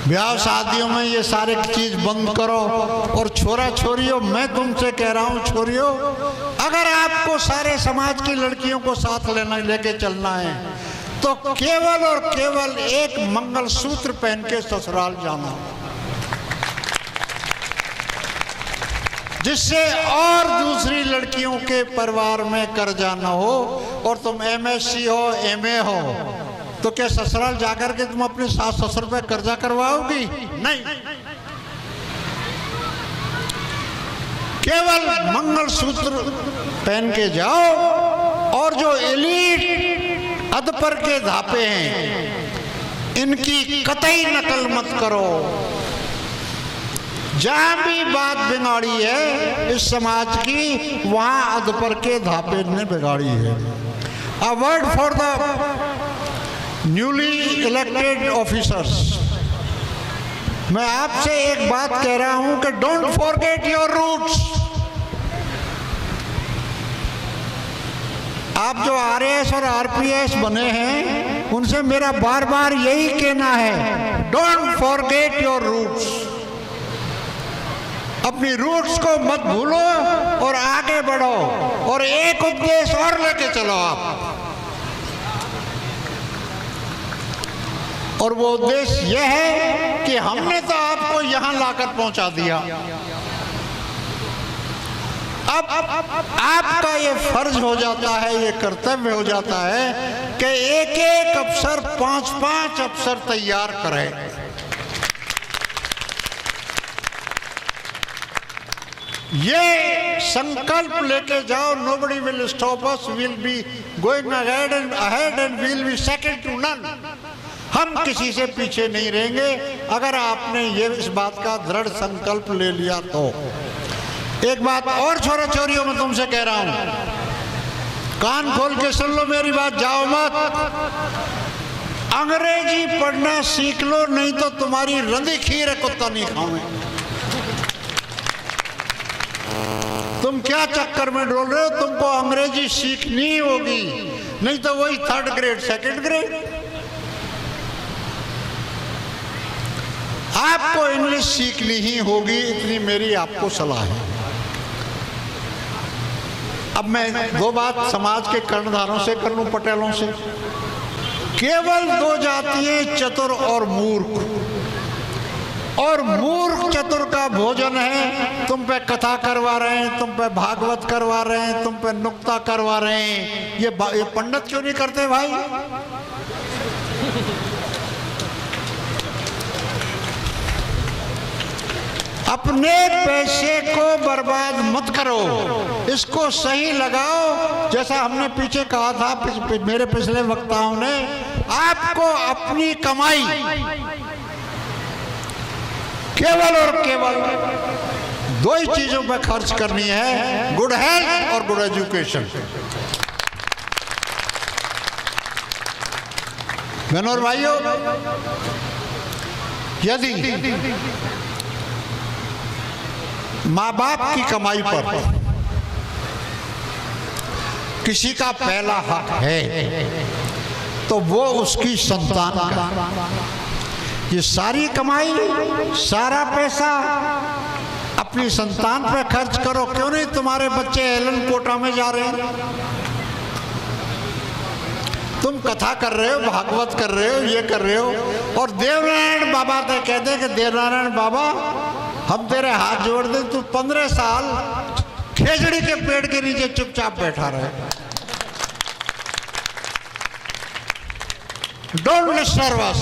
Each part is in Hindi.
ब्याह शादियों में ये सारे चीज बंद करो। और छोरा छोरियों, मैं तुमसे कह रहा हूँ छोरियों, अगर आपको सारे समाज की लड़कियों को साथ लेके चलना है तो केवल और केवल एक मंगलसूत्र पहन के ससुराल जाना, जिससे और दूसरी लड़कियों के परिवार में कर्जा न हो। और तुम MSc हो, MA हो, तो क्या ससुराल जाकर के तुम अपने सास ससुर पे कर्जा करवाओगी? नहीं, केवल मंगलसूत्र पहन के जाओ। और जो एलीट अधपर के धापे हैं, इनकी कतई नकल मत करो। जहां भी बात बिगाड़ी है इस समाज की, वहां अधपर के धापे ने बिगाड़ी है। A word for the newly elected officers, मैं आपसे एक बात कह रहा हूं कि डोंट फॉरगेट योर रूट्स। आप जो RAS और RPS बने हैं, उनसे मेरा बार बार यही कहना है, डोंट फॉरगेट योर रूट्स। अपनी रूट्स को मत भूलो और आगे बढ़ो, और एक उद्देश्य और लेके चलो आप। और वो उद्देश्य यह है कि हमने तो आपको यहां लाकर पहुंचा दिया, अब आपका ये फर्ज हो जाता है, ये कर्तव्य हो जाता है कि एक एक अफसर 5-5 अफसर तैयार करें। ये संकल्प लेके जाओ, nobody will stop us, we'll be going ahead and we'll be second to none। हम किसी से पीछे नहीं रहेंगे अगर आपने ये इस बात का दृढ़ संकल्प ले लिया तो। एक बात और छोरा छोरियों में तुमसे कह रहा हूं, कान खोल के सुन लो मेरी बात, जाओ मत। अंग्रेजी पढ़ना सीख लो, नहीं तो तुम्हारी रंधी खीर है कुत्ता नहीं खाओगे। तुम क्या चक्कर में डोल रहे हो? तुमको अंग्रेजी सीखनी होगी, नहीं तो वही 3rd ग्रेड 2nd ग्रेड। आपको इंग्लिश सीखनी ही होगी, इतनी मेरी आपको सलाह है। अब मैं दो बात समाज के कर्णधारों से कर लूं, पटेलों से। केवल 2 जातियां, चतुर और मूर्ख। और मूर्ख चतुर का भोजन है, तुम पे कथा करवा रहे हैं, तुम पे भागवत करवा रहे हैं, तुम पे नुक्ता करवा रहे हैं। ये पंडित क्यों नहीं करते भाई? अपने पैसे को बर्बाद मत करो, इसको सही लगाओ। जैसा हमने पीछे कहा था मेरे पिछले वक्ताओं ने, आपको अपनी कमाई केवल और केवल 2 ही चीजों पर खर्च करनी है, गुड हेल्थ और गुड एजुकेशन। बहनों और भाइयों, यदि माँ बाप की कमाई पर किसी का पहला हक है तो वो उसकी संतान का। ये सारी कमाई, सारा पैसा अपनी संतान पे खर्च करो। क्यों नहीं? तुम्हारे बच्चे एलन कोटा में जा रहे हैं, तुम कथा कर रहे हो, भागवत कर रहे हो, ये कर रहे हो। और देवनारायण बाबा तो कहते कि देवनारायण बाबा, हम तेरे हाथ जोड़ दे, तू 15 साल खेजड़ी के पेड़ के नीचे चुपचाप बैठा रहे, डोंट डिस्टर्ब अस।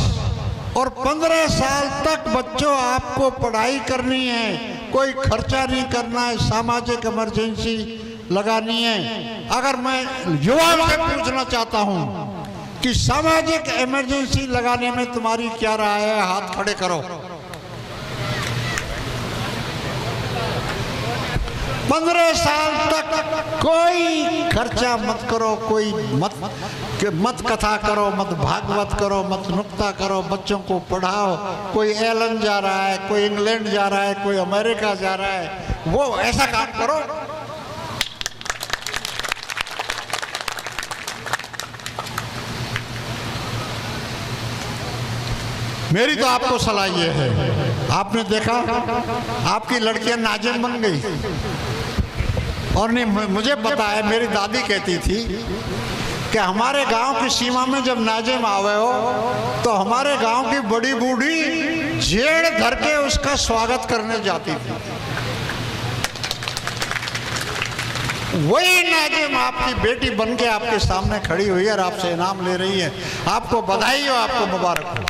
और 15 साल तक बच्चों आपको पढ़ाई करनी है, कोई खर्चा नहीं करना है, सामाजिक इमरजेंसी लगानी है। अगर मैं युवाओं से पूछना चाहता हूं कि सामाजिक इमरजेंसी लगाने में तुम्हारी क्या राय है, हाथ खड़े करो। 15 साल तक कोई खर्चा मत करो, कोई मत कथा करो, मत भागवत करो, मत नुक्ता करो, बच्चों को पढ़ाओ। कोई एलन जा रहा है, कोई इंग्लैंड जा रहा है, कोई अमेरिका जा रहा है, वो ऐसा काम करो। मेरी तो आपको सलाह ये है, आपने देखा आपकी लड़कियां नाजिम बन गई, और नहीं मुझे पता है, मेरी दादी कहती थी कि हमारे गांव की सीमा में जब नाजिम आवे हो तो हमारे गांव की बड़ी बूढ़ी जेड़ धर के उसका स्वागत करने जाती थी। वही नाजिम आपकी बेटी बन के आपके सामने खड़ी हुई है और आपसे इनाम ले रही है। आपको बधाई हो, आपको मुबारक हो।